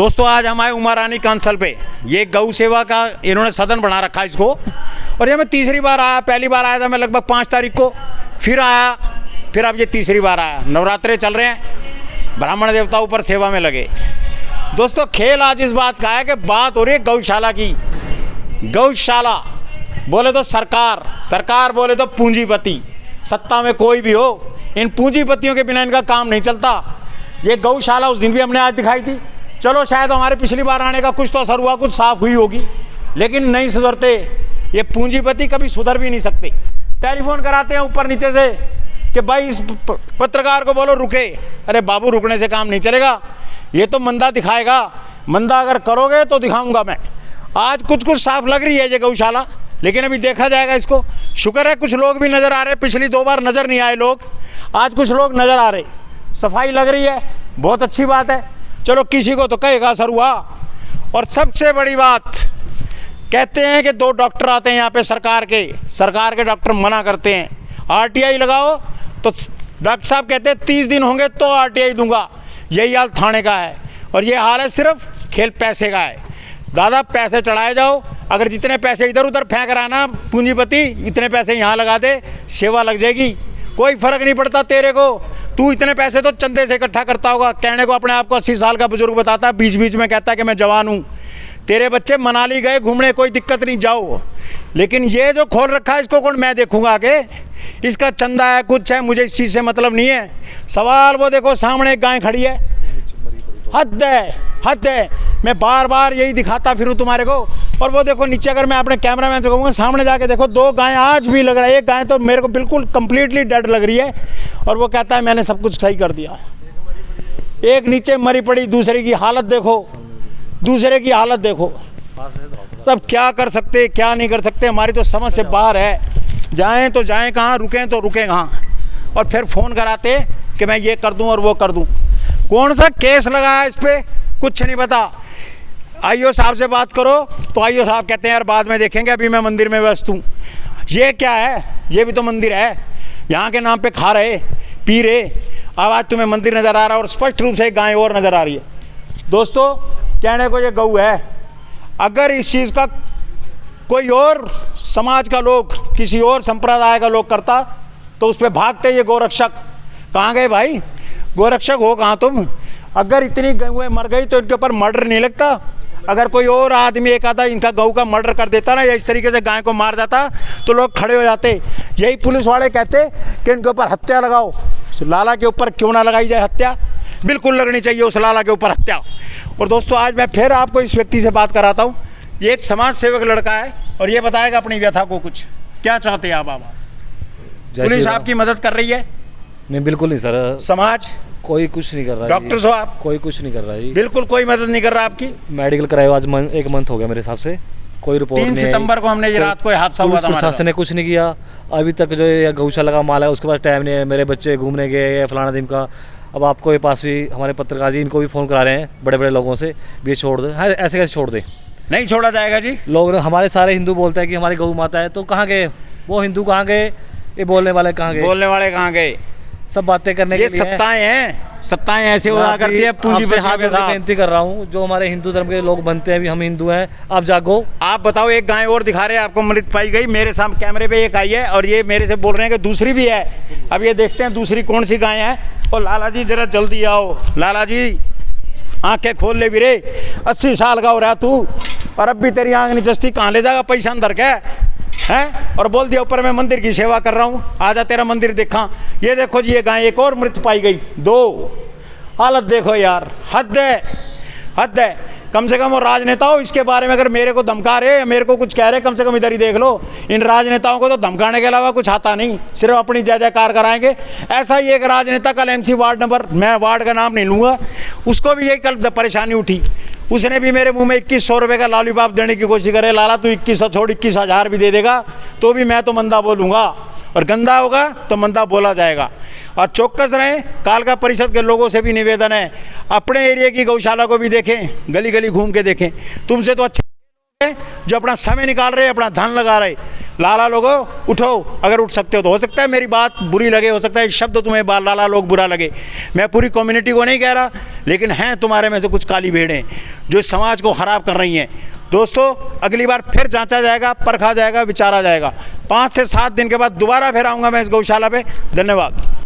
दोस्तों आज हम आए उमा रानी कांसल पे, ये गौ सेवा का इन्होंने सदन बना रखा है इसको। और ये मैं तीसरी बार आया, पहली बार आया था मैं लगभग 5 तारीख को, फिर आया, फिर अब ये तीसरी बार आया। नवरात्रे चल रहे हैं, ब्राह्मण देवताओं पर सेवा में लगे। दोस्तों खेल आज इस बात का है कि बात हो रही है गौशाला की। गौशाला बोले तो सरकार, सरकार बोले तो पूंजीपति, सत्ता में कोई भी हो, इन पूंजीपतियों के बिना इनका काम नहीं चलता। ये गौशाला उस दिन भी हमने आज दिखाई थी, चलो शायद हमारे पिछली बार आने का कुछ तो असर हुआ, कुछ साफ हुई होगी, लेकिन नहीं सुधरते। ये पूंजीपति कभी सुधर भी नहीं सकते। टेलीफोन कराते हैं ऊपर नीचे से कि भाई इस पत्रकार को बोलो रुके। अरे बाबू रुकने से काम नहीं चलेगा, ये तो मंदा दिखाएगा, मंदा अगर करोगे तो दिखाऊंगा मैं। आज कुछ कुछ साफ लग रही है ये गौशाला, लेकिन अभी देखा जाएगा इसको। शुक्र है कुछ लोग भी नज़र आ रहे, पिछली 2 बार नज़र नहीं आए लोग, आज कुछ लोग नज़र आ रहे, सफाई लग रही है, बहुत अच्छी बात है। चलो किसी को तो कहेगा असर हुआ। और सबसे बड़ी बात, कहते हैं कि 2 डॉक्टर आते हैं यहाँ पे सरकार के डॉक्टर मना करते हैं आरटीआई लगाओ, तो डॉक्टर साहब कहते हैं 30 दिन होंगे तो आरटीआई दूंगा। यही हाल थाने का है, और ये हाल है सिर्फ खेल पैसे का है। दादा पैसे चढ़ाए जाओ, अगर जितने पैसे इधर उधर फेंक रहा है ना पूंजीपति, इतने पैसे यहाँ लगा दे, सेवा लग जाएगी। कोई फर्क नहीं पड़ता तेरे को, तू इतने पैसे तो चंदे से इकट्ठा करता होगा। कहने को अपने आप को 80 साल का बुजुर्ग बताता है, बीच बीच में कहता है कि मैं जवान हूँ। तेरे बच्चे मनाली गए घूमने, कोई दिक्कत नहीं, जाओ। लेकिन ये जो खोल रखा है इसको कौन, मैं देखूंगा आगे, इसका चंदा है कुछ है, मुझे इस चीज़ से मतलब नहीं है। सवाल वो देखो सामने एक गाय खड़ी है, हद है, हद है। मैं बार बार यही दिखाता फिरूँ तुम्हारे को। और वो देखो नीचे, अगर मैं अपने कैमरामैन से कहूँगा सामने जाके देखो, 2 गायें आज भी लग रहा है। एक गाय तो मेरे को बिल्कुल कंप्लीटली डेड लग रही है, और वो कहता है मैंने सब कुछ सही कर दिया। एक नीचे मरी पड़ी, दूसरे की हालत देखो, दूसरे की हालत देखो। सब क्या कर सकते क्या नहीं कर सकते, हमारी तो समझ से बाहर है। जाएँ तो जाएँ कहाँ, रुकें तो रुकें कहाँ। और फिर फ़ोन कराते कि मैं ये कर दूँ और वो कर दूँ। कौन सा केस लगा है इस पर, कुछ नहीं पता। आईओ साहब से बात करो तो आईओ साहब कहते हैं यार बाद में देखेंगे, अभी मैं मंदिर में व्यस्त हूँ। ये क्या है, ये भी तो मंदिर है, यहाँ के नाम पे खा रहे पी रहे। अब आज तुम्हें मंदिर नज़र आ रहा है, और स्पष्ट रूप से एक गाय और नज़र आ रही है। दोस्तों कहने को ये गऊ है, अगर इस चीज़ का कोई और समाज का लोग, किसी और संप्रदाय का लोग करता तो उस पर भागते ये गोरक्षक। कहाँ गए भाई, गोरक्षक हो कहाँ तुम? अगर इतनी गऊएं मर गई तो इनके ऊपर मर्डर नहीं लगता? अगर कोई और आदमी एक आधा इनका गऊ का मर्डर कर देता ना, या इस तरीके से गाय को मार देता, तो लोग खड़े हो जाते। यही पुलिस वाले कहते कि इनके ऊपर हत्या लगाओ। लाला के ऊपर क्यों ना लगाई जाए हत्या, बिल्कुल लगनी चाहिए उस लाला के ऊपर हत्या। और दोस्तों आज मैं फिर आपको इस व्यक्ति से बात कराता हूँ। ये एक समाज सेवक लड़का है, और ये बताएगा अपनी व्यथा को कुछ। क्या चाहते हैं आप? बाबा पुलिस आपकी मदद कर रही है? नहीं बिल्कुल नहीं सर। समाज कोई कुछ नहीं कर रहा है। डॉक्टर हो आप? कोई कुछ नहीं कर रहा है, बिल्कुल कोई मदद नहीं कर रहा आपकी। मेडिकल कराया आज 1 मंथ हो गया मेरे हिसाब से, कोई रिपोर्ट नहीं। 3 सितंबर को हमने ये रात को हादसा हुआ था, प्रशासन ने कुछ नहीं किया अभी तक। जो ये गौशाला का माल है उसके पास टाइम नहीं है, मेरे बच्चे घूमने गए फलाना दिन का। अब आपको ये पास भी हमारे पत्रकार जी, इनको भी फ़ोन करा रहे हैं बड़े बड़े लोगों से, भी ये छोड़ दे। हाँ ऐसे कैसे छोड़ दे? नहीं छोड़ा जाएगा जी। लोग हमारे सारे हिंदू बोलते हैं कि हमारी गौ माता है, तो कहाँ गए वो हिंदू? कहाँ गए ये बोलने वाले? कहाँ गए बोलने वाले? कहाँ गए? सब बातें करने के लिए सत्ताएं हैं, सत्ताएं ऐसे हुआ करती है पूंजीपतियों के साथ। बेनती कर रहा हूँ, जो हमारे हिंदू धर्म के लोग बनते हैं, भी हम हिंदू हैं, आप जागो। आप बताओ, एक गाय और दिखा रहे हैं आपको मृत पाई गई, मेरे सामने कैमरे पे एक आई है, और ये मेरे से बोल रहे हैं कि दूसरी भी है। अब ये देखते हैं दूसरी कौन सी गाय है। और लाला जी जरा जल्दी आओ, लाला जी आंखें खोल ले वीरे, 80 साल का हो रहा तू, और अब भी तेरी आंख नहीं जस्ती, कहाँ ले जाएगा पैसा अंदर के हैं? और बोल दिया ऊपर मैं मंदिर की सेवा कर रहा हूँ, आजा तेरा मंदिर देखा। ये देखो जी, ये गाय एक और मृत पाई गई, 2। हालत देखो यार, हद है, हद है। कम से कम वो राजनेताओं इसके बारे में अगर मेरे को धमका रहे या मेरे को कुछ कह रहे, कम से कम इधर ही देख लो। इन राजनेताओं को तो धमकाने के अलावा कुछ आता नहीं, सिर्फ अपनी जय जयकार कराएंगे। ऐसा ही एक राजनेता कल MC वार्ड नंबर, मैं वार्ड का नाम नहीं लूँगा, उसको भी यही कल परेशानी उठी। उसने भी मेरे मुंह में 2100 रुपये का लॉलीपॉप देने की कोशिश करे। लाला तू 2100 छोड़ 21,000 भी दे देगा तो भी मैं तो मंदा बोलूँगा, और गंदा होगा तो मंदा बोला जाएगा। और चौकस रहें। कालका परिषद के लोगों से भी निवेदन है, अपने एरिया की गौशाला को भी देखें, गली गली घूम के देखें। तुमसे तो अच्छे जो अपना समय निकाल रहे, अपना धन लगा रहे। लाला लोगों उठो, अगर उठ सकते हो तो। हो सकता है मेरी बात बुरी लगे, हो सकता है शब्द तुम्हें लाला लोग बुरा लगे, मैं पूरी कम्युनिटी को नहीं कह रहा, लेकिन हैं तुम्हारे में से कुछ काली भेड़ें जो इस समाज को ख़राब कर रही हैं। दोस्तों अगली बार फिर जांचा जाएगा, परखा जाएगा, विचारा जाएगा। 5 से 7 दिन के बाद दोबारा फिर आऊँगा मैं इस गौशाला पे। धन्यवाद।